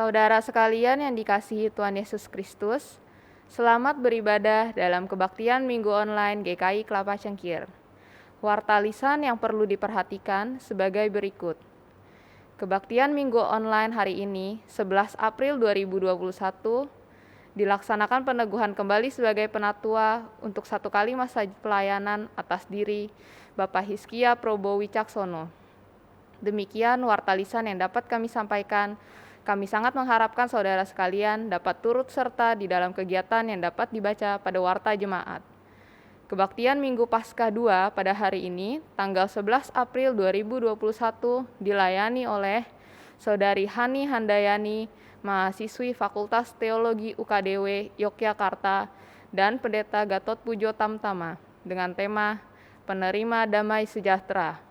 Saudara sekalian yang dikasihi Tuhan Yesus Kristus, selamat beribadah dalam kebaktian Minggu Online GKI Kelapa Cengkir. Warta lisan yang perlu diperhatikan sebagai berikut. Kebaktian Minggu Online hari ini, 11 April 2021, dilaksanakan peneguhan kembali sebagai penatua untuk 1 kali masa pelayanan atas diri Bapak Hizkia Probo Wicaksono. Demikian warta lisan yang dapat kami sampaikan. Kami sangat mengharapkan saudara sekalian dapat turut serta di dalam kegiatan yang dapat dibaca pada warta jemaat. Kebaktian Minggu Paskah 2 pada hari ini, tanggal 11 April 2021, dilayani oleh Saudari Hani Handayani, mahasiswi Fakultas Teologi UKDW Yogyakarta, dan Pendeta Gatot Pujo Tamtama, dengan tema Penerima Damai Sejahtera.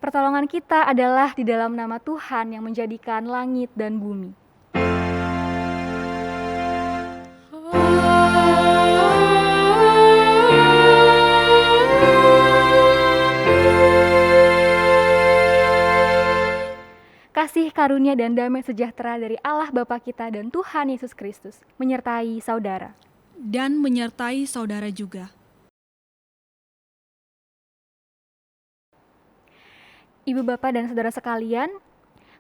Pertolongan kita adalah di dalam nama Tuhan yang menjadikan langit dan bumi. Kasih karunia dan damai sejahtera dari Allah Bapa kita dan Tuhan Yesus Kristus menyertai saudara. Dan menyertai saudara juga. Ibu bapak dan saudara sekalian,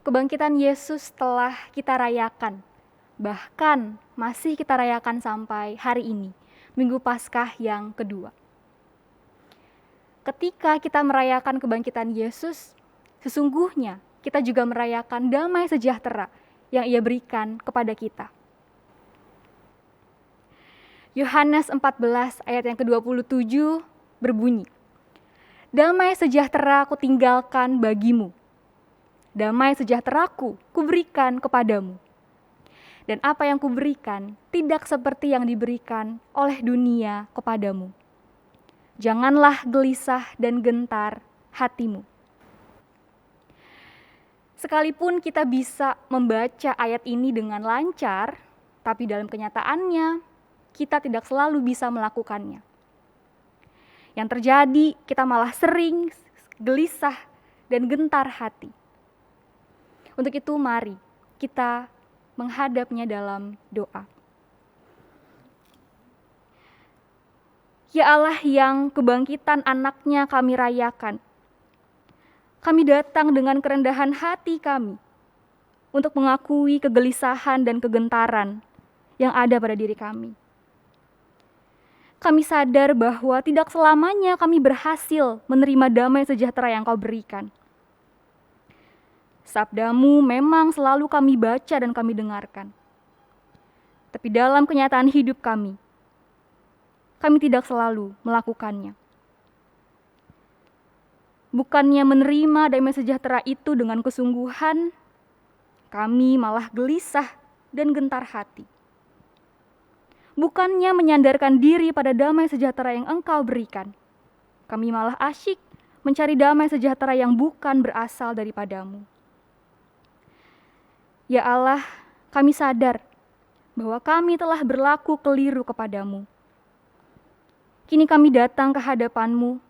kebangkitan Yesus telah kita rayakan. Bahkan masih kita rayakan sampai hari ini, Minggu Paskah yang kedua. Ketika kita merayakan kebangkitan Yesus, sesungguhnya kita juga merayakan damai sejahtera yang Ia berikan kepada kita. Yohanes 14 ayat yang ke-27 berbunyi, "Damai sejahtera kutinggalkan bagimu, damai sejahteraku kuberikan kepadamu. Dan apa yang kuberikan tidak seperti yang diberikan oleh dunia kepadamu. Janganlah gelisah dan gentar hatimu." Sekalipun kita bisa membaca ayat ini dengan lancar, tapi dalam kenyataannya kita tidak selalu bisa melakukannya. Yang terjadi, kita malah sering gelisah dan gentar hati. Untuk itu mari kita menghadapnya dalam doa. Ya Allah yang kebangkitan anaknya kami rayakan, Kami datang dengan kerendahan hati kami untuk mengakui kegelisahan dan kegentaran yang ada pada diri kami. Kami sadar bahwa tidak selamanya kami berhasil menerima damai sejahtera yang Kau berikan. Sabdamu memang selalu kami baca dan kami dengarkan. Tapi dalam kenyataan hidup kami tidak selalu melakukannya. Bukannya menerima damai sejahtera itu dengan kesungguhan, kami malah gelisah dan gentar hati. Bukannya menyandarkan diri pada damai sejahtera yang Engkau berikan, kami malah asyik mencari damai sejahtera yang bukan berasal daripadamu. Ya Allah, kami sadar bahwa kami telah berlaku keliru kepadamu. Kini kami datang ke hadapan-Mu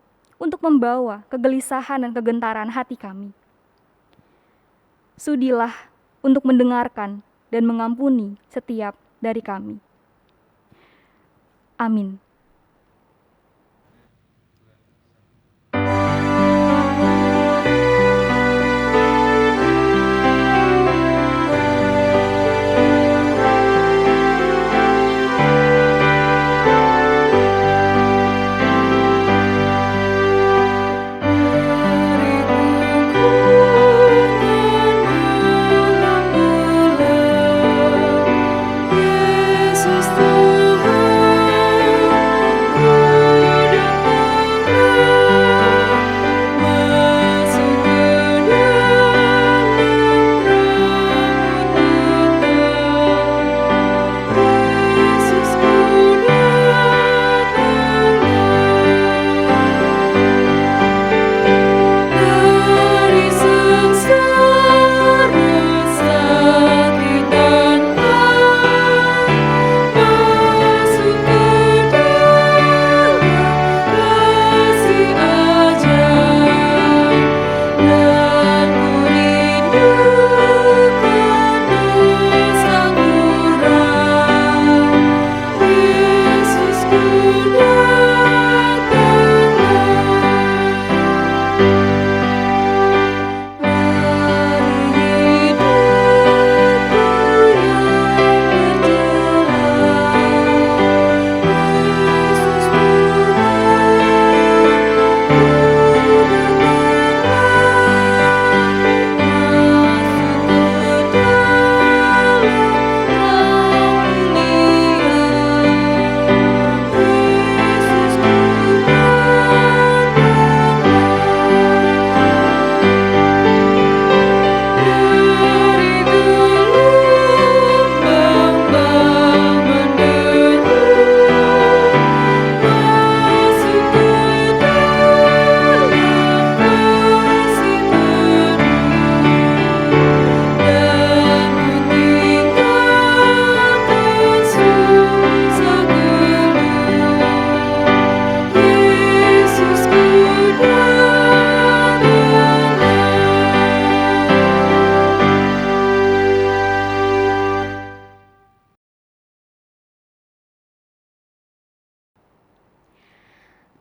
untuk membawa kegelisahan dan kegentaran hati kami. Sudilah untuk mendengarkan dan mengampuni setiap dari kami. Amin.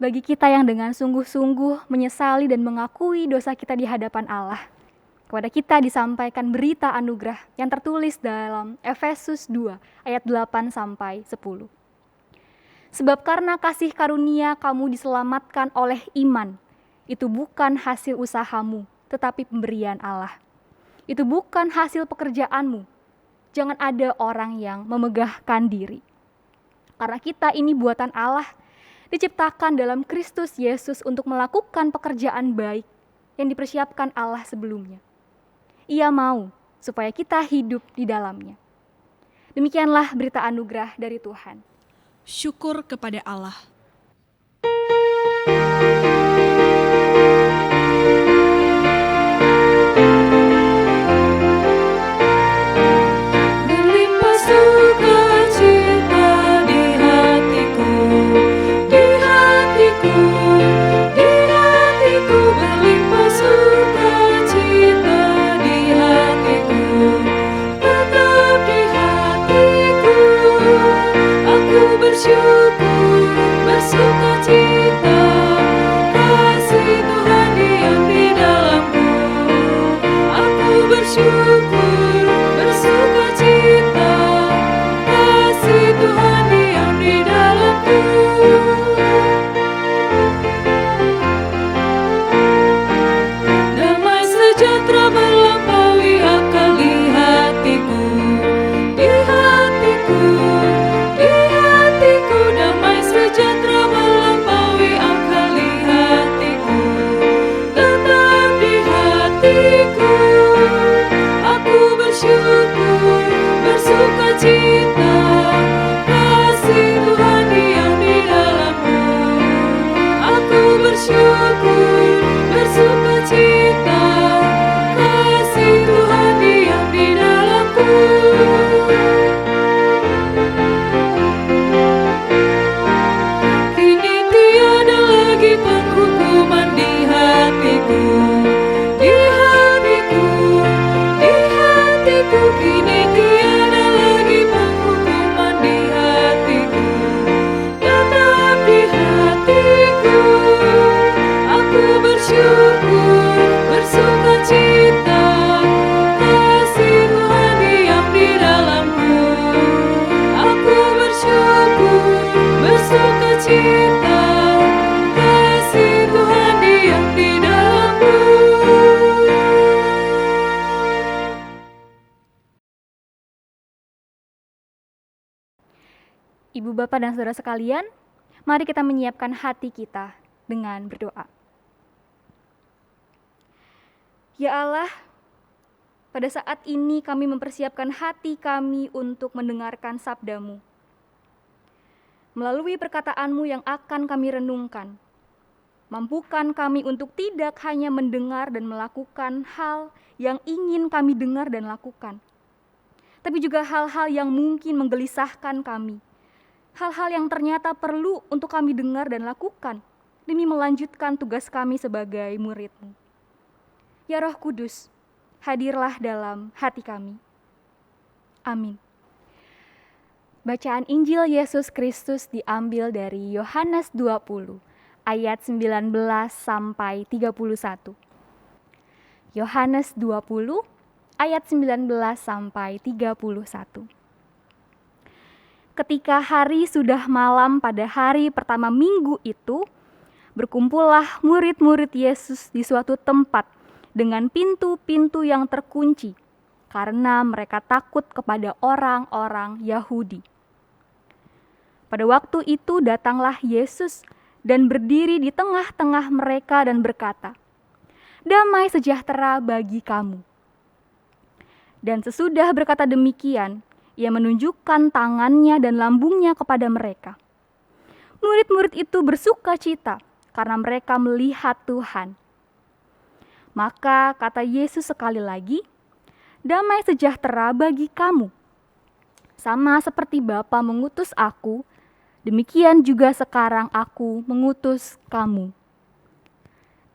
Bagi kita yang dengan sungguh-sungguh menyesali dan mengakui dosa kita di hadapan Allah, kepada kita disampaikan berita anugerah yang tertulis dalam Efesus 2 ayat 8 sampai 10. Sebab karena kasih karunia kamu diselamatkan oleh iman, itu bukan hasil usahamu, tetapi pemberian Allah. Itu bukan hasil pekerjaanmu. Jangan ada orang yang memegahkan diri. Karena kita ini buatan Allah, diciptakan dalam Kristus Yesus untuk melakukan pekerjaan baik yang dipersiapkan Allah sebelumnya. Ia mau supaya kita hidup di dalamnya. Demikianlah berita anugerah dari Tuhan. Syukur kepada Allah. Bersyukur Ibu, Bapak, dan saudara sekalian, mari kita menyiapkan hati kita dengan berdoa. Ya Allah, pada saat ini kami mempersiapkan hati kami untuk mendengarkan sabda-Mu. Melalui perkataan-Mu yang akan kami renungkan, mampukan kami untuk tidak hanya mendengar dan melakukan hal yang ingin kami dengar dan lakukan, tapi juga hal-hal yang mungkin menggelisahkan kami. Hal-hal yang ternyata perlu untuk kami dengar dan lakukan demi melanjutkan tugas kami sebagai murid-Mu. Ya Roh Kudus, hadirlah dalam hati kami. Amin. Bacaan Injil Yesus Kristus diambil dari Yohanes 20 ayat 19 sampai 31. Yohanes 20 ayat 19 sampai 31. Ketika hari sudah malam pada hari pertama minggu itu, berkumpullah murid-murid Yesus di suatu tempat dengan pintu-pintu yang terkunci, karena mereka takut kepada orang-orang Yahudi. Pada waktu itu datanglah Yesus dan berdiri di tengah-tengah mereka dan berkata, "Damai sejahtera bagi kamu." Dan sesudah berkata demikian, Ia menunjukkan tangannya dan lambungnya kepada mereka. Murid-murid itu bersuka cita karena mereka melihat Tuhan. Maka kata Yesus sekali lagi, "Damai sejahtera bagi kamu. Sama seperti Bapa mengutus aku, demikian juga sekarang aku mengutus kamu."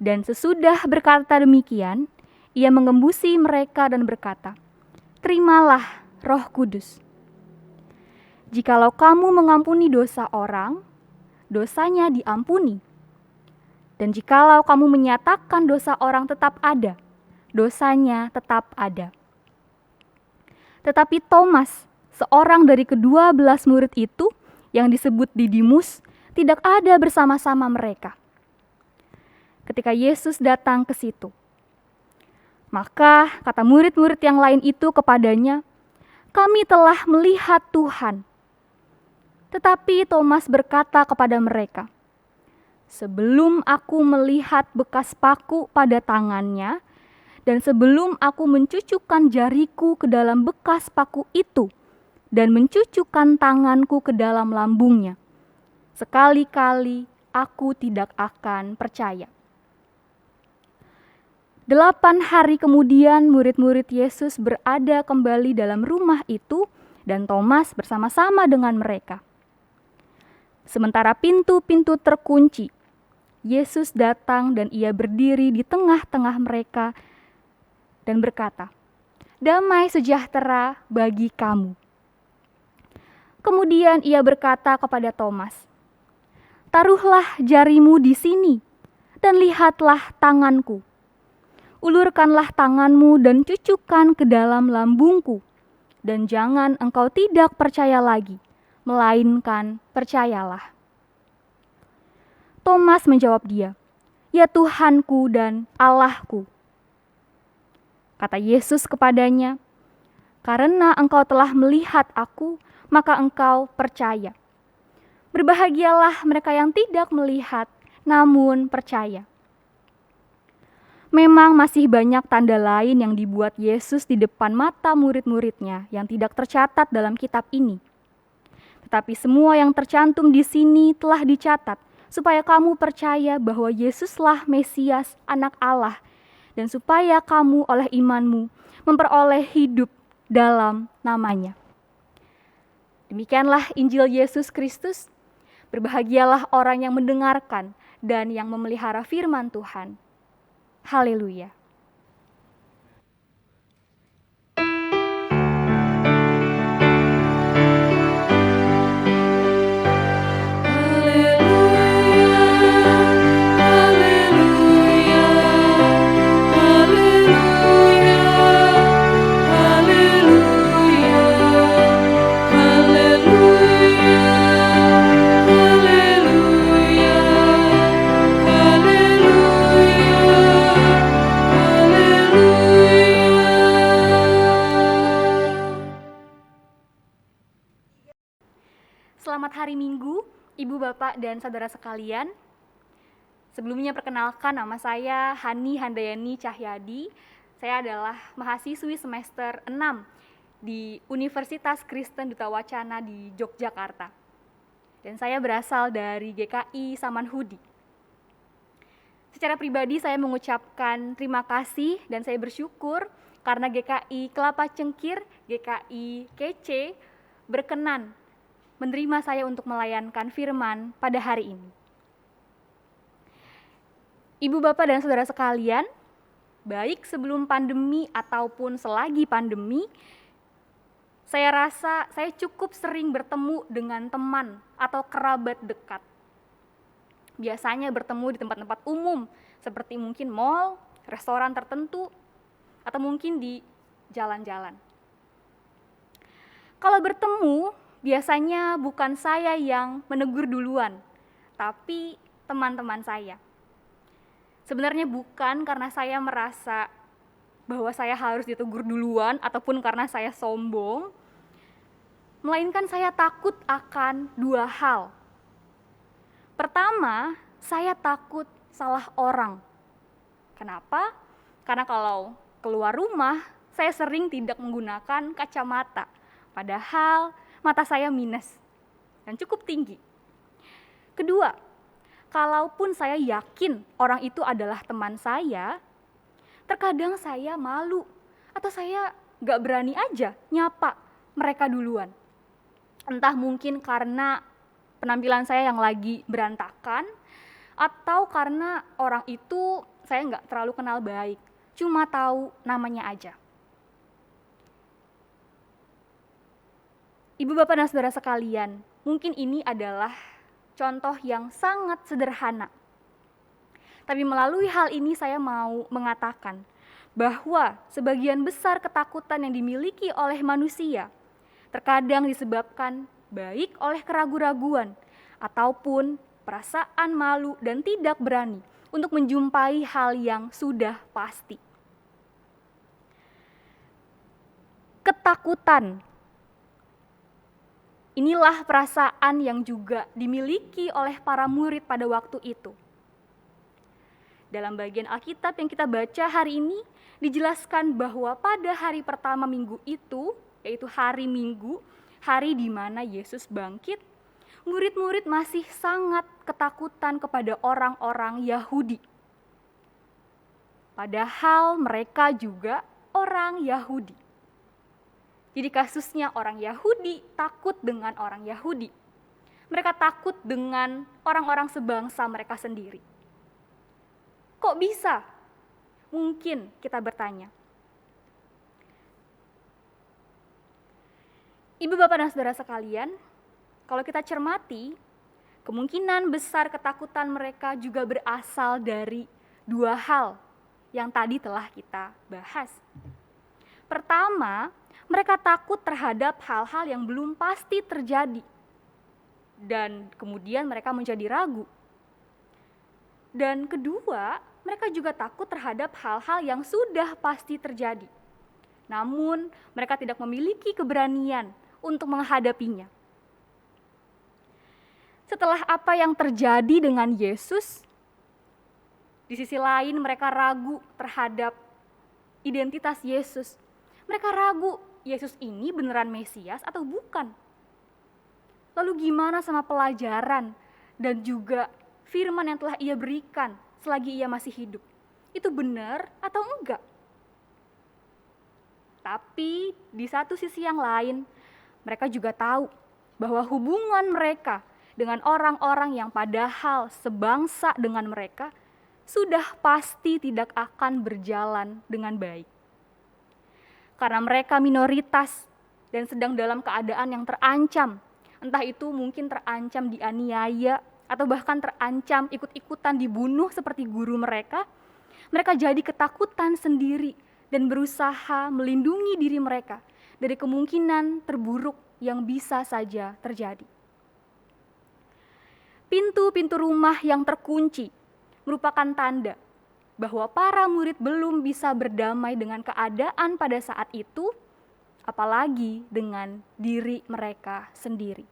Dan sesudah berkata demikian, Ia mengembusi mereka dan berkata, "Terimalah Roh Kudus. Jikalau kamu mengampuni dosa orang, dosanya diampuni. Dan jikalau kamu menyatakan dosa orang tetap ada, dosanya tetap ada." Tetapi Thomas, seorang dari ke-12 murid itu yang disebut Didimus, tidak ada bersama-sama mereka ketika Yesus datang ke situ. Maka kata murid-murid yang lain itu kepadanya, "Kami telah melihat Tuhan." Tetapi Thomas berkata kepada mereka, "Sebelum aku melihat bekas paku pada tangannya, dan sebelum aku mencucukkan jariku ke dalam bekas paku itu, dan mencucukkan tanganku ke dalam lambungnya, sekali-kali aku tidak akan percaya." 8 hari kemudian murid-murid Yesus berada kembali dalam rumah itu dan Thomas bersama-sama dengan mereka. Sementara pintu-pintu terkunci, Yesus datang dan Ia berdiri di tengah-tengah mereka dan berkata, "Damai sejahtera bagi kamu." Kemudian Ia berkata kepada Thomas, "Taruhlah jarimu di sini dan lihatlah tanganku. Ulurkanlah tanganmu dan cucukkan ke dalam lambungku, dan jangan engkau tidak percaya lagi, melainkan percayalah." Thomas menjawab dia, "Ya Tuhanku dan Allahku." Kata Yesus kepadanya, "Karena engkau telah melihat aku, maka engkau percaya. Berbahagialah mereka yang tidak melihat, namun percaya." Memang masih banyak tanda lain yang dibuat Yesus di depan mata murid-muridnya yang tidak tercatat dalam kitab ini. Tetapi semua yang tercantum di sini telah dicatat supaya kamu percaya bahwa Yesuslah Mesias, Anak Allah, dan supaya kamu oleh imanmu memperoleh hidup dalam namanya. Demikianlah Injil Yesus Kristus. Berbahagialah orang yang mendengarkan dan yang memelihara firman Tuhan. Haleluya. Ibu, Bapak, dan saudara sekalian, sebelumnya perkenalkan, nama saya Hani Handayani Cahyadi. Saya adalah mahasiswi semester 6 di Universitas Kristen Duta Wacana di Yogyakarta. Dan saya berasal dari GKI Samanhudi. Secara pribadi saya mengucapkan terima kasih dan saya bersyukur karena GKI Kelapa Cengkir, GKI KC berkenan menerima saya untuk melayankan firman pada hari ini. Ibu, Bapak, dan saudara sekalian, baik sebelum pandemi ataupun selagi pandemi, saya rasa saya cukup sering bertemu dengan teman atau kerabat dekat. Biasanya bertemu di tempat-tempat umum, seperti mungkin mal, restoran tertentu, atau mungkin di jalan-jalan. Kalau bertemu, biasanya bukan saya yang menegur duluan, tapi teman-teman saya. Sebenarnya bukan karena saya merasa bahwa saya harus ditegur duluan ataupun karena saya sombong, melainkan saya takut akan dua hal. Pertama, saya takut salah orang. Kenapa? Karena kalau keluar rumah, saya sering tidak menggunakan kacamata, padahal mata saya minus dan cukup tinggi. Kedua, kalaupun saya yakin orang itu adalah teman saya, terkadang saya malu atau saya gak berani aja nyapa mereka duluan. Entah mungkin karena penampilan saya yang lagi berantakan, atau karena orang itu saya gak terlalu kenal baik, cuma tahu namanya aja. Ibu, Bapak, dan saudara sekalian, mungkin ini adalah contoh yang sangat sederhana. Tapi melalui hal ini saya mau mengatakan bahwa sebagian besar ketakutan yang dimiliki oleh manusia terkadang disebabkan baik oleh keraguan-raguan ataupun perasaan malu dan tidak berani untuk menjumpai hal yang sudah pasti. Ketakutan. Inilah perasaan yang juga dimiliki oleh para murid pada waktu itu. Dalam bagian Alkitab yang kita baca hari ini, dijelaskan bahwa pada hari pertama minggu itu, yaitu hari Minggu, hari di mana Yesus bangkit, murid-murid masih sangat ketakutan kepada orang-orang Yahudi. Padahal mereka juga orang Yahudi. Jadi kasusnya orang Yahudi takut dengan orang Yahudi. Mereka takut dengan orang-orang sebangsa mereka sendiri. Kok bisa? Mungkin kita bertanya. Ibu, Bapak, dan saudara sekalian, kalau kita cermati, kemungkinan besar ketakutan mereka juga berasal dari dua hal yang tadi telah kita bahas. Pertama, mereka takut terhadap hal-hal yang belum pasti terjadi. Dan kemudian mereka menjadi ragu. Dan kedua, mereka juga takut terhadap hal-hal yang sudah pasti terjadi. Namun, mereka tidak memiliki keberanian untuk menghadapinya. Setelah apa yang terjadi dengan Yesus, di sisi lain mereka ragu terhadap identitas Yesus. Mereka ragu, Yesus ini beneran Mesias atau bukan? Lalu gimana sama pelajaran dan juga firman yang telah ia berikan selagi ia masih hidup? Itu benar atau enggak? Tapi di satu sisi yang lain, mereka juga tahu bahwa hubungan mereka dengan orang-orang yang padahal sebangsa dengan mereka sudah pasti tidak akan berjalan dengan baik. Karena mereka minoritas dan sedang dalam keadaan yang terancam. Entah itu mungkin terancam dianiaya atau bahkan terancam ikut-ikutan dibunuh seperti guru mereka. Mereka jadi ketakutan sendiri dan berusaha melindungi diri mereka dari kemungkinan terburuk yang bisa saja terjadi. Pintu-pintu rumah yang terkunci merupakan tanda bahwa para murid belum bisa berdamai dengan keadaan pada saat itu, apalagi dengan diri mereka sendiri.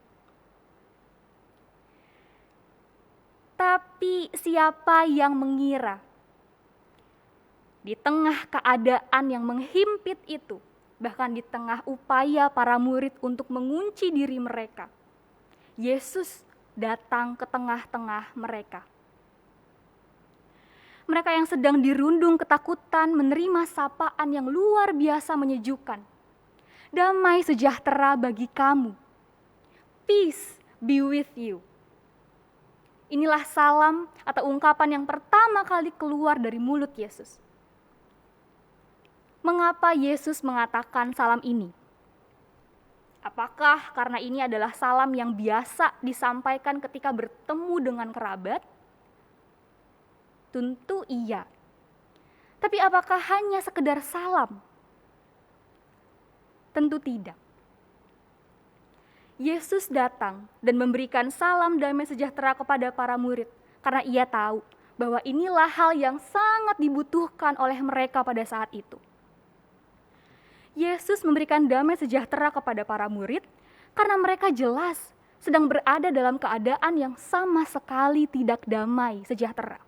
Tetapi siapa yang mengira di tengah keadaan yang menghimpit itu, bahkan di tengah upaya para murid untuk mengunci diri mereka, Yesus datang ke tengah-tengah mereka. Mereka yang sedang dirundung ketakutan menerima sapaan yang luar biasa menyejukkan. Damai sejahtera bagi kamu. Peace be with you. Inilah salam atau ungkapan yang pertama kali keluar dari mulut Yesus. Mengapa Yesus mengatakan salam ini? Apakah karena ini adalah salam yang biasa disampaikan ketika bertemu dengan kerabat? Tentu iya. Tapi apakah hanya sekedar salam? Tentu tidak. Yesus datang dan memberikan salam damai sejahtera kepada para murid karena ia tahu bahwa inilah hal yang sangat dibutuhkan oleh mereka pada saat itu. Yesus memberikan damai sejahtera kepada para murid karena mereka jelas sedang berada dalam keadaan yang sama sekali tidak damai sejahtera.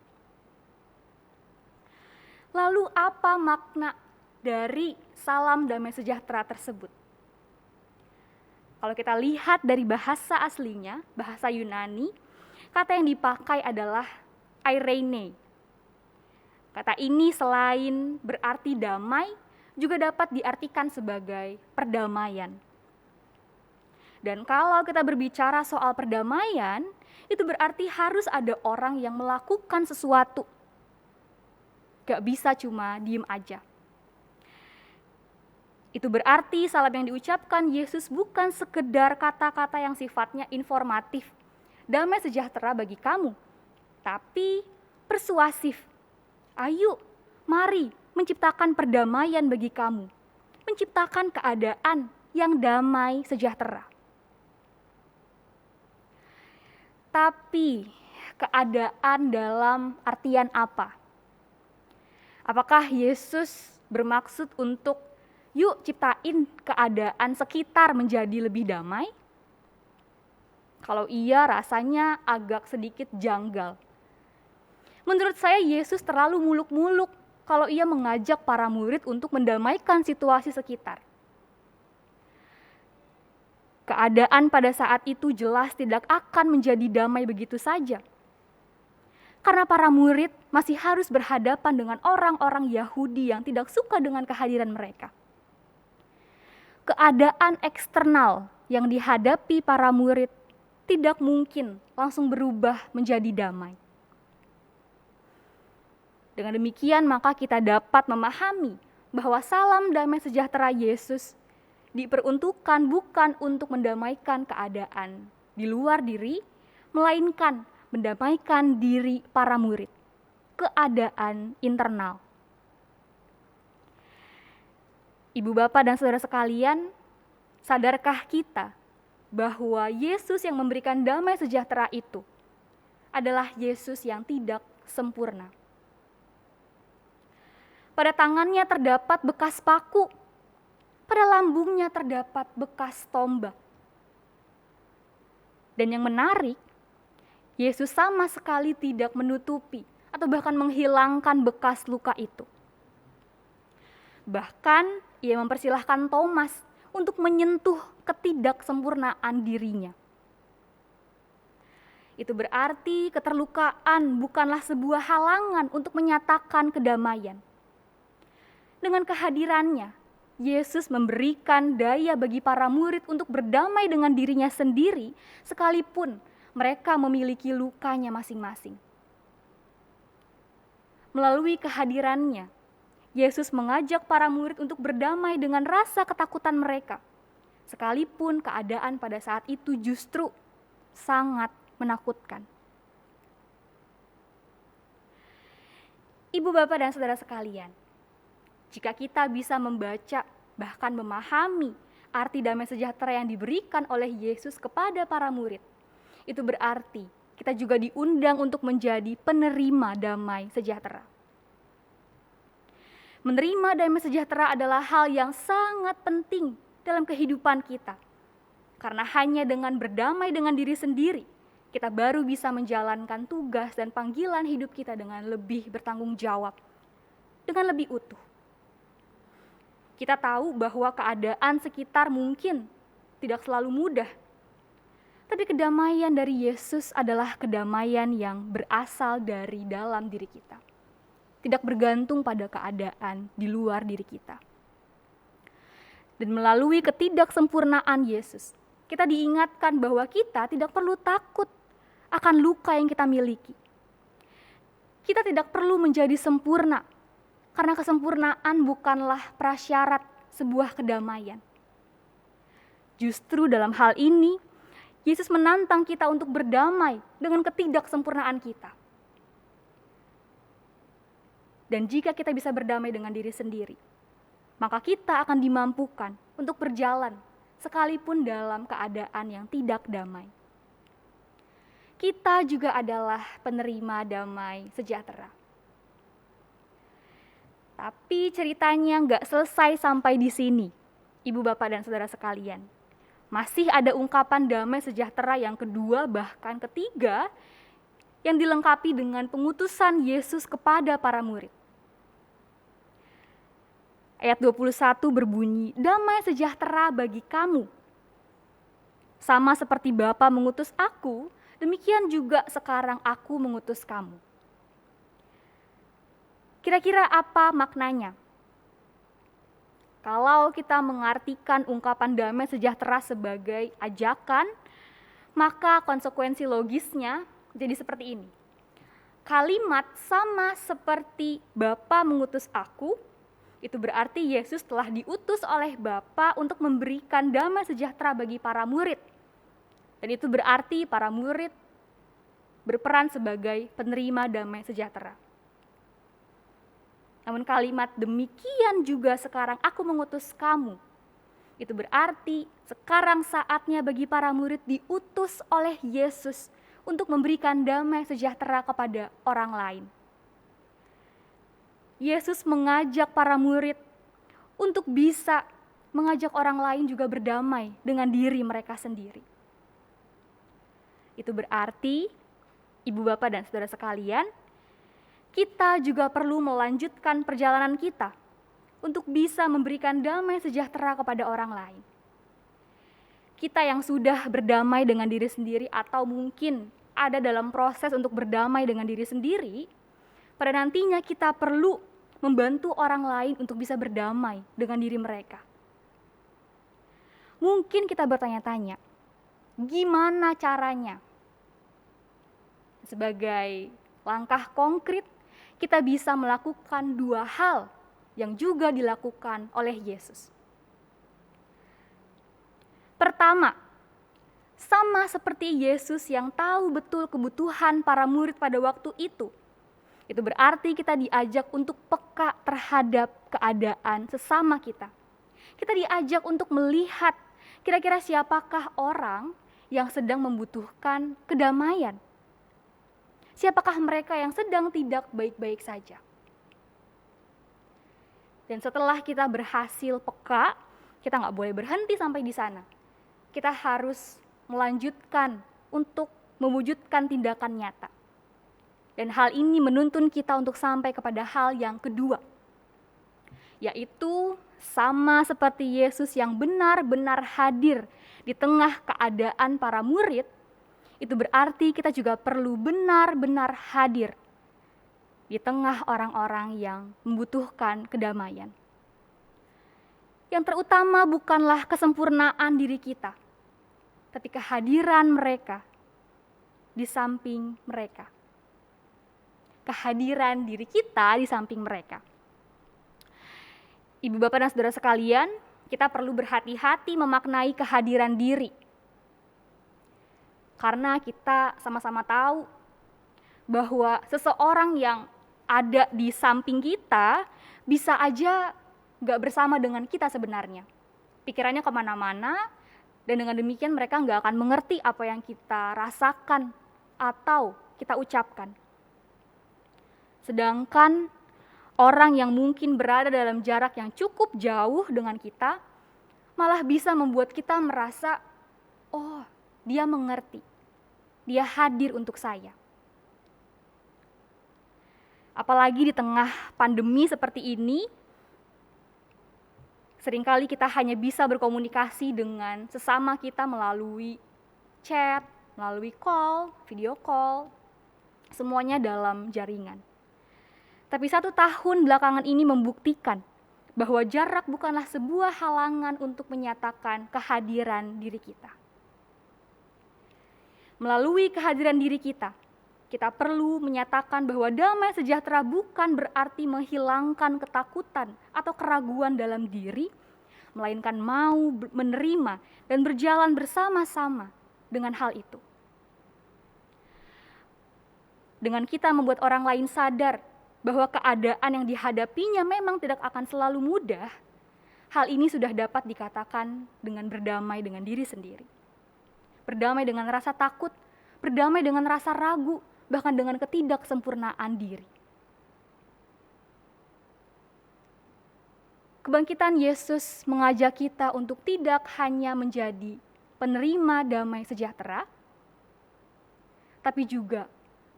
Lalu apa makna dari salam damai sejahtera tersebut? Kalau kita lihat dari bahasa aslinya, bahasa Yunani, kata yang dipakai adalah eirene. Kata ini selain berarti damai, juga dapat diartikan sebagai perdamaian. Dan kalau kita berbicara soal perdamaian, itu berarti harus ada orang yang melakukan sesuatu. Gak bisa cuma diem aja. Itu berarti salam yang diucapkan Yesus bukan sekedar kata-kata yang sifatnya informatif, damai sejahtera bagi kamu, tapi persuasif. Ayo, mari menciptakan perdamaian bagi kamu, menciptakan keadaan yang damai sejahtera. Tapi keadaan dalam artian apa? Apakah Yesus bermaksud untuk yuk ciptain keadaan sekitar menjadi lebih damai? Kalau iya rasanya agak sedikit janggal. Menurut saya Yesus terlalu muluk-muluk kalau ia mengajak para murid untuk mendamaikan situasi sekitar. Keadaan pada saat itu jelas tidak akan menjadi damai begitu saja. Karena para murid masih harus berhadapan dengan orang-orang Yahudi yang tidak suka dengan kehadiran mereka. Keadaan eksternal yang dihadapi para murid tidak mungkin langsung berubah menjadi damai. Dengan demikian maka kita dapat memahami bahwa salam damai sejahtera Yesus diperuntukkan bukan untuk mendamaikan keadaan di luar diri, melainkan mendamaikan diri para murid, keadaan internal. Ibu, bapak, dan saudara sekalian, sadarkah kita bahwa Yesus yang memberikan damai sejahtera itu adalah Yesus yang tidak sempurna? Pada tangannya terdapat bekas paku, pada lambungnya terdapat bekas tombak. Dan yang menarik, Yesus sama sekali tidak menutupi atau bahkan menghilangkan bekas luka itu. Bahkan ia mempersilahkan Thomas untuk menyentuh ketidaksempurnaan dirinya. Itu berarti keterlukaan bukanlah sebuah halangan untuk menyatakan kedamaian. Dengan kehadirannya, Yesus memberikan daya bagi para murid untuk berdamai dengan dirinya sendiri, sekalipun mereka memiliki lukanya masing-masing. Melalui kehadirannya, Yesus mengajak para murid untuk berdamai dengan rasa ketakutan mereka, sekalipun keadaan pada saat itu justru sangat menakutkan. Ibu, bapak, dan saudara sekalian, jika kita bisa membaca bahkan memahami arti damai sejahtera yang diberikan oleh Yesus kepada para murid, itu berarti kita juga diundang untuk menjadi penerima damai sejahtera. Menerima damai sejahtera adalah hal yang sangat penting dalam kehidupan kita. Karena hanya dengan berdamai dengan diri sendiri, kita baru bisa menjalankan tugas dan panggilan hidup kita dengan lebih bertanggung jawab, dengan lebih utuh. Kita tahu bahwa keadaan sekitar mungkin tidak selalu mudah, tapi kedamaian dari Yesus adalah kedamaian yang berasal dari dalam diri kita, tidak bergantung pada keadaan di luar diri kita. Dan melalui ketidaksempurnaan Yesus, kita diingatkan bahwa kita tidak perlu takut akan luka yang kita miliki. Kita tidak perlu menjadi sempurna, karena kesempurnaan bukanlah prasyarat sebuah kedamaian. Justru dalam hal ini, Yesus menantang kita untuk berdamai dengan ketidaksempurnaan kita. Dan jika kita bisa berdamai dengan diri sendiri, maka kita akan dimampukan untuk berjalan sekalipun dalam keadaan yang tidak damai. Kita juga adalah penerima damai sejahtera. Tapi ceritanya nggak selesai sampai di sini, Ibu, Bapak, dan Saudara sekalian. Masih ada ungkapan damai sejahtera yang kedua, bahkan ketiga, yang dilengkapi dengan pengutusan Yesus kepada para murid. Ayat 21 berbunyi, damai sejahtera bagi kamu. Sama seperti Bapa mengutus aku, demikian juga sekarang aku mengutus kamu. Kira-kira apa maknanya? Kalau kita mengartikan ungkapan damai sejahtera sebagai ajakan, maka konsekuensi logisnya jadi seperti ini. Kalimat sama seperti Bapa mengutus aku, itu berarti Yesus telah diutus oleh Bapa untuk memberikan damai sejahtera bagi para murid. Dan itu berarti para murid berperan sebagai penerima damai sejahtera. Namun kalimat demikian juga sekarang aku mengutus kamu, itu berarti sekarang saatnya bagi para murid diutus oleh Yesus untuk memberikan damai sejahtera kepada orang lain. Yesus mengajak para murid untuk bisa mengajak orang lain juga berdamai dengan diri mereka sendiri. Itu berarti, Ibu, Bapak, dan Saudara sekalian, kita juga perlu melanjutkan perjalanan kita untuk bisa memberikan damai sejahtera kepada orang lain. Kita yang sudah berdamai dengan diri sendiri atau mungkin ada dalam proses untuk berdamai dengan diri sendiri, pada nantinya kita perlu membantu orang lain untuk bisa berdamai dengan diri mereka. Mungkin kita bertanya-tanya, gimana caranya? Sebagai langkah konkret, kita bisa melakukan dua hal yang juga dilakukan oleh Yesus. Pertama, sama seperti Yesus yang tahu betul kebutuhan para murid pada waktu itu berarti kita diajak untuk peka terhadap keadaan sesama kita. Kita diajak untuk melihat kira-kira siapakah orang yang sedang membutuhkan kedamaian. Siapakah mereka yang sedang tidak baik-baik saja. Dan setelah kita berhasil peka, kita nggak boleh berhenti sampai di sana. Kita harus melanjutkan untuk mewujudkan tindakan nyata. Dan hal ini menuntun kita untuk sampai kepada hal yang kedua, yaitu sama seperti Yesus yang benar-benar hadir di tengah keadaan para murid, itu berarti kita juga perlu benar-benar hadir di tengah orang-orang yang membutuhkan kedamaian. Yang terutama bukanlah kesempurnaan diri kita, tapi kehadiran mereka di samping mereka. Kehadiran diri kita di samping mereka. Ibu, Bapak, dan Saudara sekalian, kita perlu berhati-hati memaknai kehadiran diri. Karena kita sama-sama tahu bahwa seseorang yang ada di samping kita bisa aja gak bersama dengan kita sebenarnya. Pikirannya kemana-mana, dan dengan demikian mereka gak akan mengerti apa yang kita rasakan atau kita ucapkan. Sedangkan orang yang mungkin berada dalam jarak yang cukup jauh dengan kita malah bisa membuat kita merasa, oh, dia mengerti. Dia hadir untuk saya. Apalagi di tengah pandemi seperti ini, seringkali kita hanya bisa berkomunikasi dengan sesama kita melalui chat, melalui call, video call, semuanya dalam jaringan. Tapi 1 tahun belakangan ini membuktikan bahwa jarak bukanlah sebuah halangan untuk menyatakan kehadiran diri kita. Melalui kehadiran diri kita perlu menyatakan bahwa damai sejahtera bukan berarti menghilangkan ketakutan atau keraguan dalam diri, melainkan mau menerima dan berjalan bersama-sama dengan hal itu. Dengan kita membuat orang lain sadar bahwa keadaan yang dihadapinya memang tidak akan selalu mudah, hal ini sudah dapat dikatakan dengan berdamai dengan diri sendiri. Berdamai dengan rasa takut, berdamai dengan rasa ragu, bahkan dengan ketidaksempurnaan diri. Kebangkitan Yesus mengajak kita untuk tidak hanya menjadi penerima damai sejahtera, tapi juga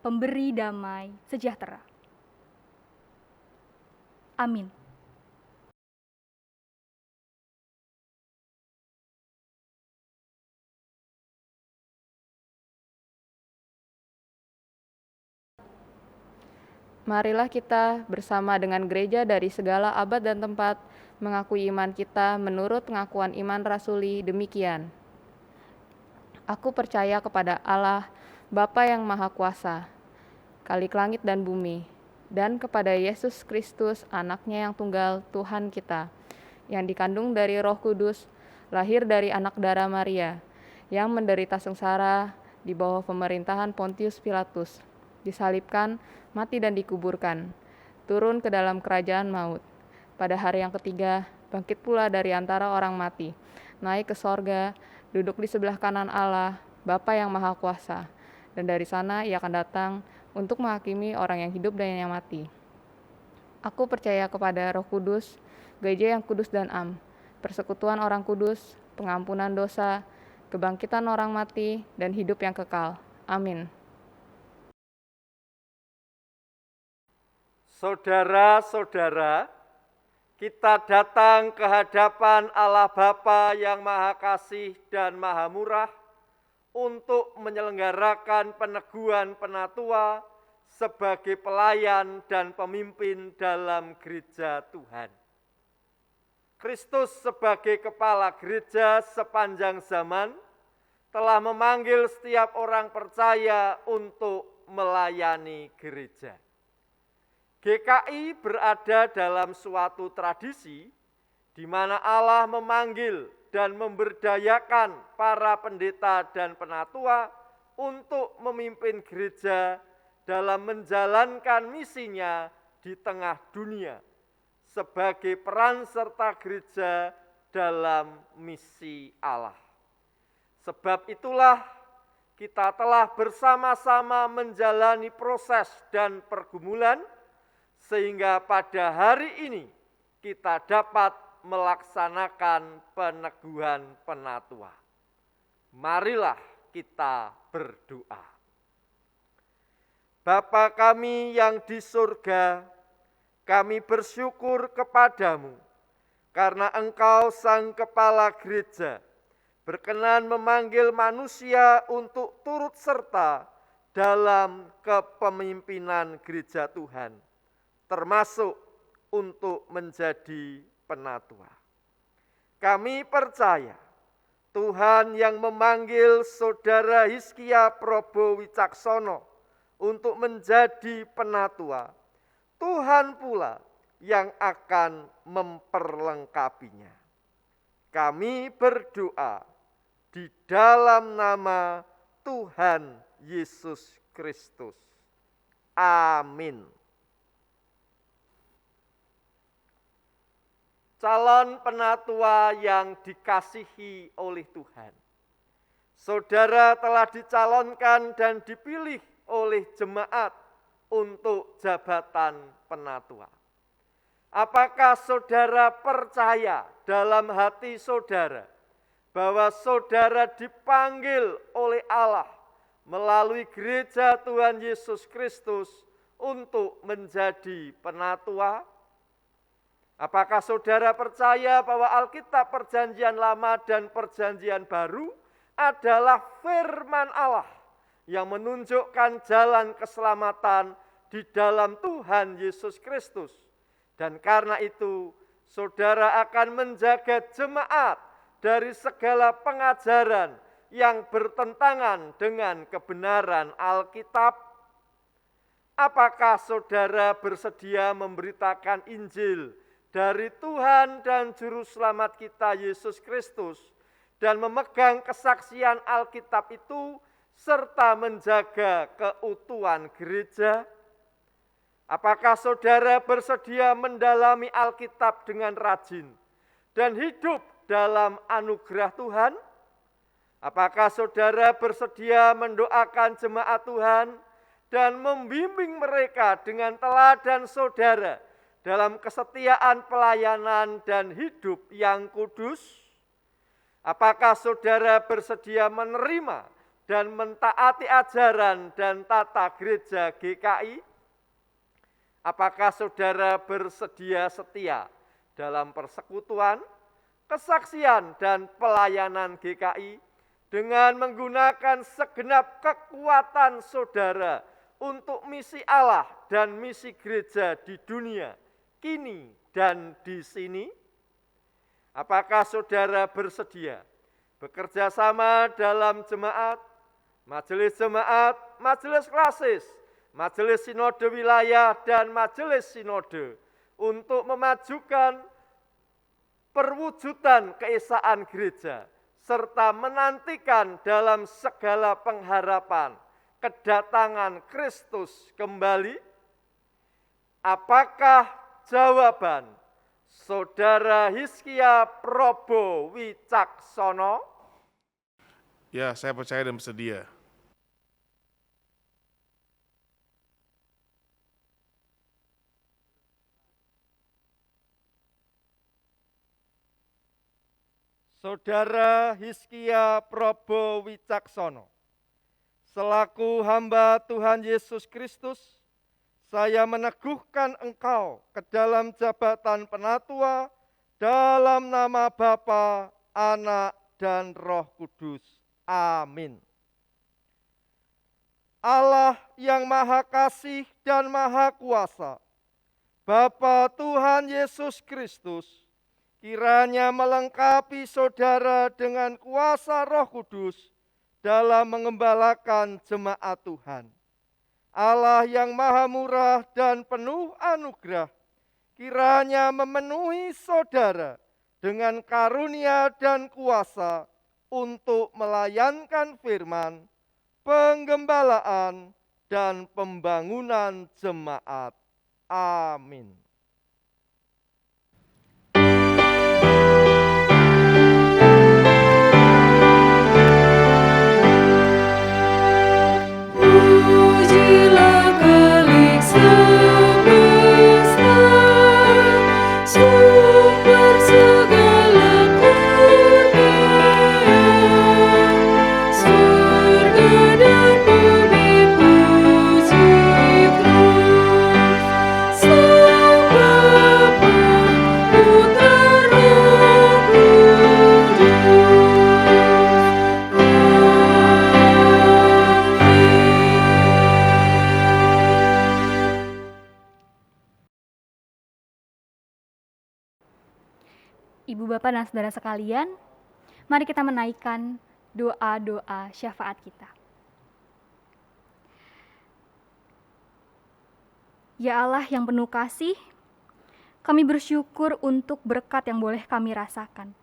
pemberi damai sejahtera. Amin. Marilah kita bersama dengan gereja dari segala abad dan tempat mengakui iman kita menurut pengakuan iman rasuli demikian. Aku percaya kepada Allah, Bapa yang Maha Kuasa, Khalik langit dan bumi, dan kepada Yesus Kristus, Anaknya yang tunggal, Tuhan kita, yang dikandung dari Roh Kudus, lahir dari anak darah Maria, yang menderita sengsara di bawah pemerintahan Pontius Pilatus, disalibkan, mati dan dikuburkan, turun ke dalam kerajaan maut. Pada hari yang ketiga, bangkit pula dari antara orang mati, naik ke sorga, duduk di sebelah kanan Allah, Bapa yang Maha Kuasa, dan dari sana Ia akan datang untuk menghakimi orang yang hidup dan yang mati. Aku percaya kepada Roh Kudus, gereja yang kudus dan am, persekutuan orang kudus, pengampunan dosa, kebangkitan orang mati, dan hidup yang kekal. Amin. Saudara-saudara, kita datang ke hadapan Allah Bapa yang Maha Kasih dan Maha Murah untuk menyelenggarakan peneguhan penatua sebagai pelayan dan pemimpin dalam gereja Tuhan. Kristus sebagai kepala gereja sepanjang zaman telah memanggil setiap orang percaya untuk melayani gereja. GKI berada dalam suatu tradisi di mana Allah memanggil dan memberdayakan para pendeta dan penatua untuk memimpin gereja dalam menjalankan misinya di tengah dunia sebagai peran serta gereja dalam misi Allah. Sebab itulah kita telah bersama-sama menjalani proses dan pergumulan sehingga pada hari ini kita dapat melaksanakan peneguhan penatua. Marilah kita berdoa. Bapa kami yang di surga, kami bersyukur kepadamu karena Engkau Sang Kepala Gereja berkenan memanggil manusia untuk turut serta dalam kepemimpinan gereja Tuhan, termasuk untuk menjadi penatua. Kami percaya Tuhan yang memanggil Saudara Hizkia Probo Wicaksono untuk menjadi penatua, Tuhan pula yang akan memperlengkapinya. Kami berdoa di dalam nama Tuhan Yesus Kristus. Amin. Calon penatua yang dikasihi oleh Tuhan, saudara telah dicalonkan dan dipilih oleh jemaat untuk jabatan penatua. Apakah saudara percaya dalam hati saudara bahwa saudara dipanggil oleh Allah melalui gereja Tuhan Yesus Kristus untuk menjadi penatua? Apakah saudara percaya bahwa Alkitab Perjanjian Lama dan Perjanjian Baru adalah firman Allah yang menunjukkan jalan keselamatan di dalam Tuhan Yesus Kristus? Dan karena itu, saudara akan menjaga jemaat dari segala pengajaran yang bertentangan dengan kebenaran Alkitab. Apakah saudara bersedia memberitakan Injil dari Tuhan dan Juru Selamat kita Yesus Kristus dan memegang kesaksian Alkitab itu serta menjaga keutuhan gereja? Apakah saudara bersedia mendalami Alkitab dengan rajin dan hidup dalam anugerah Tuhan? Apakah saudara bersedia mendoakan jemaat Tuhan dan membimbing mereka dengan teladan saudara dalam kesetiaan pelayanan dan hidup yang kudus? Apakah saudara bersedia menerima dan mentaati ajaran dan tata gereja GKI? Apakah saudara bersedia setia dalam persekutuan, kesaksian, dan pelayanan GKI dengan menggunakan segenap kekuatan saudara untuk misi Allah dan misi gereja di dunia, kini dan di sini? Apakah saudara bersedia bekerja sama dalam jemaat, majelis klasis, majelis sinode wilayah, dan majelis sinode untuk memajukan perwujudan keesaan gereja, serta menantikan dalam segala pengharapan kedatangan Kristus kembali? Apakah jawaban Saudara Hizkia Probo Wicaksono? Ya, saya percaya dan bersedia. Saudara Hizkia Probo Wicaksono, selaku hamba Tuhan Yesus Kristus, saya meneguhkan engkau ke dalam jabatan penatua dalam nama Bapa, Anak, dan Roh Kudus. Amin. Allah yang Maha Kasih dan Maha Kuasa, Bapa Tuhan Yesus Kristus, kiranya melengkapi saudara dengan kuasa Roh Kudus dalam mengembalakan jemaat Tuhan. Allah yang Maha Murah dan penuh anugerah, kiranya memenuhi saudara dengan karunia dan kuasa untuk melayankan firman, penggembalaan, dan pembangunan jemaat. Amin. Ibu, Bapak, dan saudara sekalian, mari kita menaikkan doa-doa syafaat kita. Ya Allah yang penuh kasih, kami bersyukur untuk berkat yang boleh kami rasakan.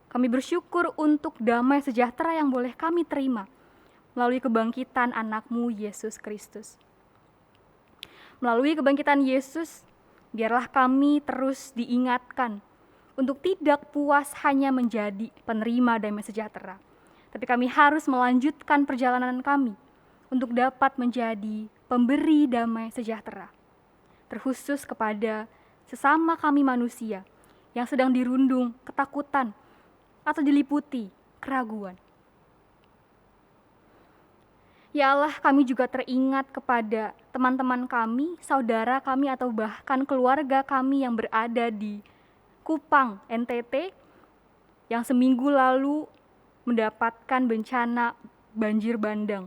Kami bersyukur untuk damai sejahtera yang boleh kami terima melalui kebangkitan anak-Mu Yesus Kristus. Melalui kebangkitan Yesus, biarlah kami terus diingatkan untuk tidak puas hanya menjadi penerima damai sejahtera, tapi kami harus melanjutkan perjalanan kami untuk dapat menjadi pemberi damai sejahtera, terkhusus kepada sesama kami manusia yang sedang dirundung ketakutan atau diliputi keraguan. Ya Allah, kami juga teringat kepada teman-teman kami, saudara kami, atau bahkan keluarga kami yang berada di Kupang, NTT, yang seminggu lalu mendapatkan bencana banjir bandang.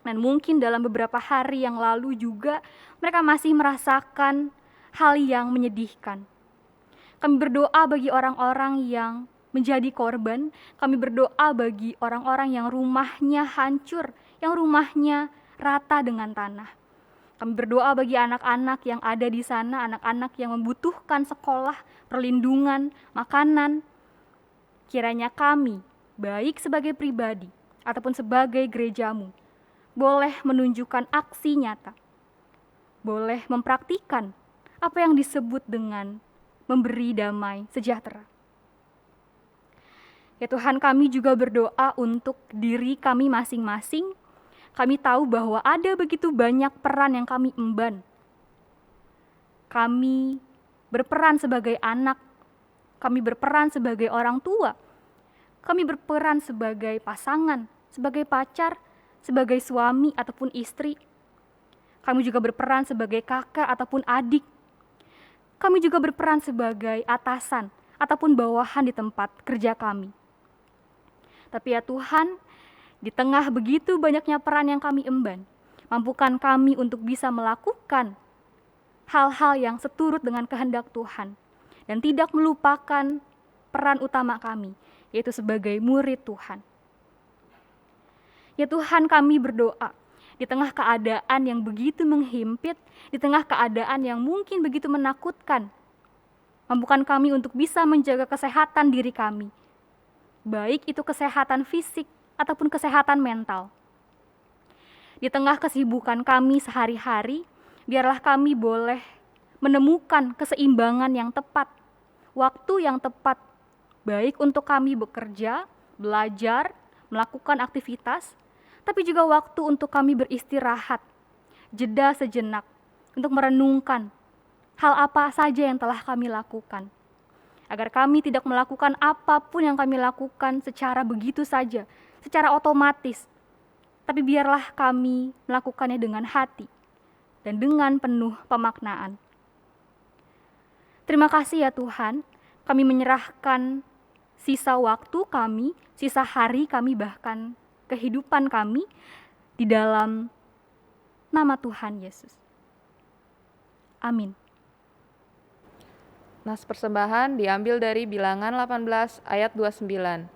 Dan mungkin dalam beberapa hari yang lalu juga mereka masih merasakan hal yang menyedihkan. Kami berdoa bagi orang-orang yang menjadi korban, kami berdoa bagi orang-orang yang rumahnya hancur, yang rumahnya rata dengan tanah. Kami berdoa bagi anak-anak yang ada di sana, anak-anak yang membutuhkan sekolah, perlindungan, makanan. Kiranya kami, baik sebagai pribadi ataupun sebagai gerejamu, boleh menunjukkan aksi nyata, boleh mempraktikkan apa yang disebut dengan memberi damai sejahtera. Ya Tuhan, kami juga berdoa untuk diri kami masing-masing. Kami tahu bahwa ada begitu banyak peran yang kami emban. Kami berperan sebagai anak, kami berperan sebagai orang tua, kami berperan sebagai pasangan, sebagai pacar, sebagai suami ataupun istri. Kami juga berperan sebagai kakak ataupun adik. Kami juga berperan sebagai atasan ataupun bawahan di tempat kerja kami. Tapi ya Tuhan, di tengah begitu banyaknya peran yang kami emban, mampukan kami untuk bisa melakukan hal-hal yang seturut dengan kehendak Tuhan dan tidak melupakan peran utama kami, yaitu sebagai murid Tuhan. Ya Tuhan, kami berdoa di tengah keadaan yang begitu menghimpit, di tengah keadaan yang mungkin begitu menakutkan, mampukan kami untuk bisa menjaga kesehatan diri kami, baik itu kesehatan fisik ataupun kesehatan mental. Di tengah kesibukan kami sehari-hari, biarlah kami boleh menemukan keseimbangan yang tepat, waktu yang tepat, baik untuk kami bekerja, belajar, melakukan aktivitas, tapi juga waktu untuk kami beristirahat, jeda sejenak, untuk merenungkan hal apa saja yang telah kami lakukan. Agar kami tidak melakukan apapun yang kami lakukan secara begitu saja, secara otomatis. Tapi biarlah kami melakukannya dengan hati dan dengan penuh pemaknaan. Terima kasih ya Tuhan, kami menyerahkan sisa waktu kami, sisa hari kami, bahkan kehidupan kami di dalam nama Tuhan Yesus. Amin. Nas persembahan diambil dari Bilangan 18 ayat 29.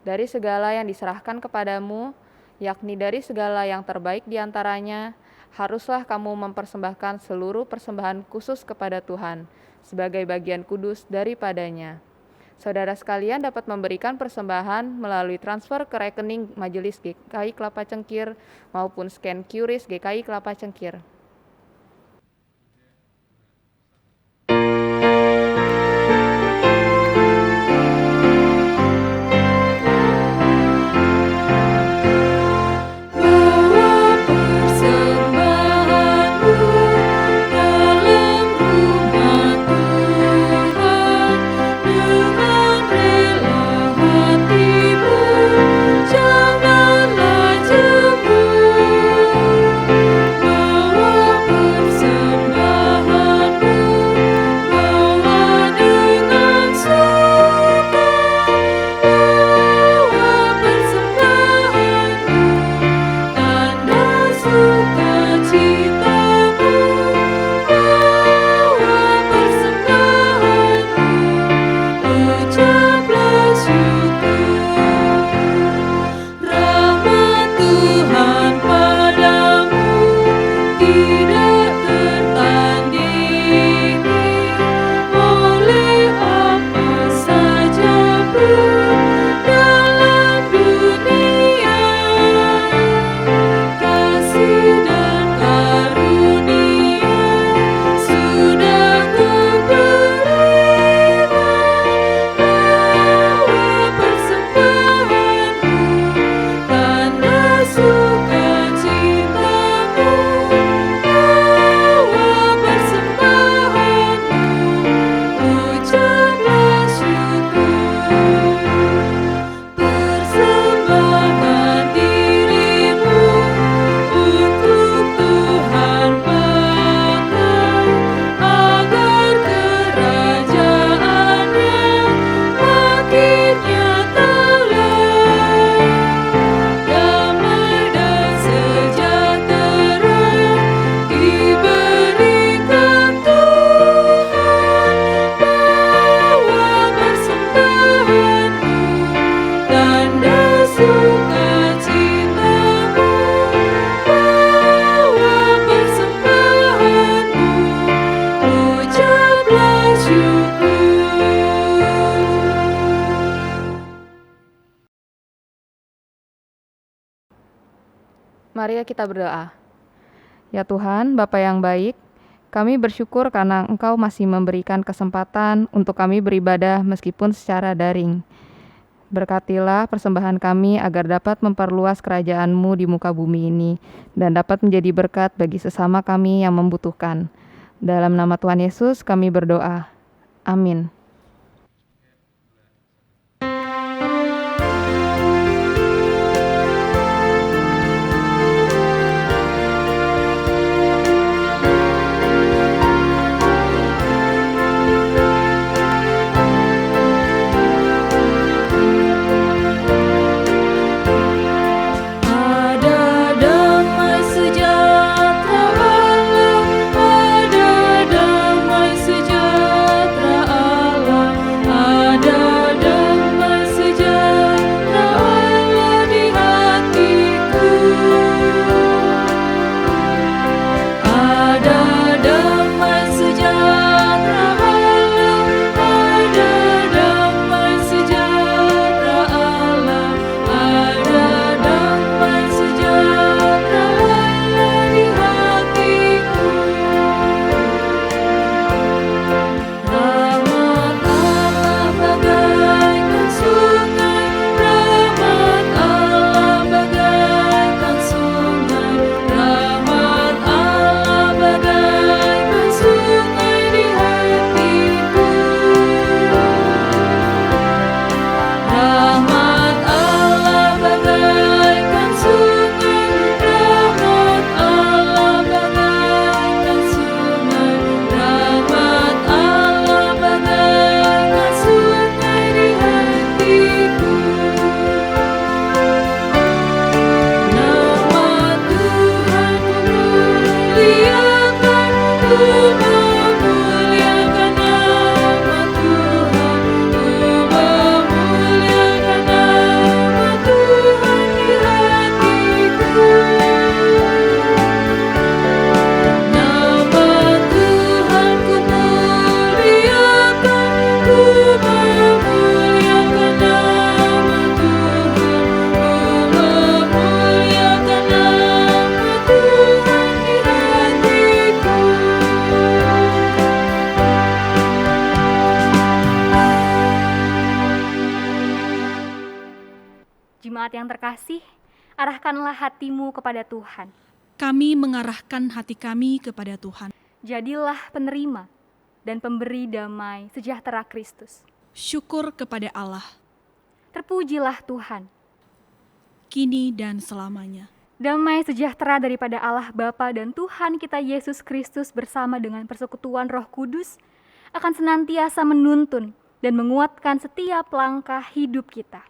Dari segala yang diserahkan kepadamu, yakni dari segala yang terbaik di antaranya, haruslah kamu mempersembahkan seluruh persembahan khusus kepada Tuhan, sebagai bagian kudus daripadanya. Saudara sekalian dapat memberikan persembahan melalui transfer ke rekening Majelis GKI Kelapa Cengkir maupun scan QRIS GKI Kelapa Cengkir. Mari kita berdoa. Ya Tuhan, Bapa yang baik, kami bersyukur karena Engkau masih memberikan kesempatan untuk kami beribadah meskipun secara daring. Berkatilah persembahan kami agar dapat memperluas kerajaan-Mu di muka bumi ini dan dapat menjadi berkat bagi sesama kami yang membutuhkan. Dalam nama Tuhan Yesus kami berdoa. Amin. Jemaat yang terkasih, arahkanlah hatimu kepada Tuhan. Kami mengarahkan hati kami kepada Tuhan. Jadilah penerima dan pemberi damai sejahtera Kristus. Syukur kepada Allah, Terpujilah Tuhan. kini dan selamanya. Damai sejahtera daripada Allah Bapa dan Tuhan kita Yesus Kristus bersama dengan persekutuan Roh Kudus akan senantiasa menuntun dan menguatkan setiap langkah hidup kita.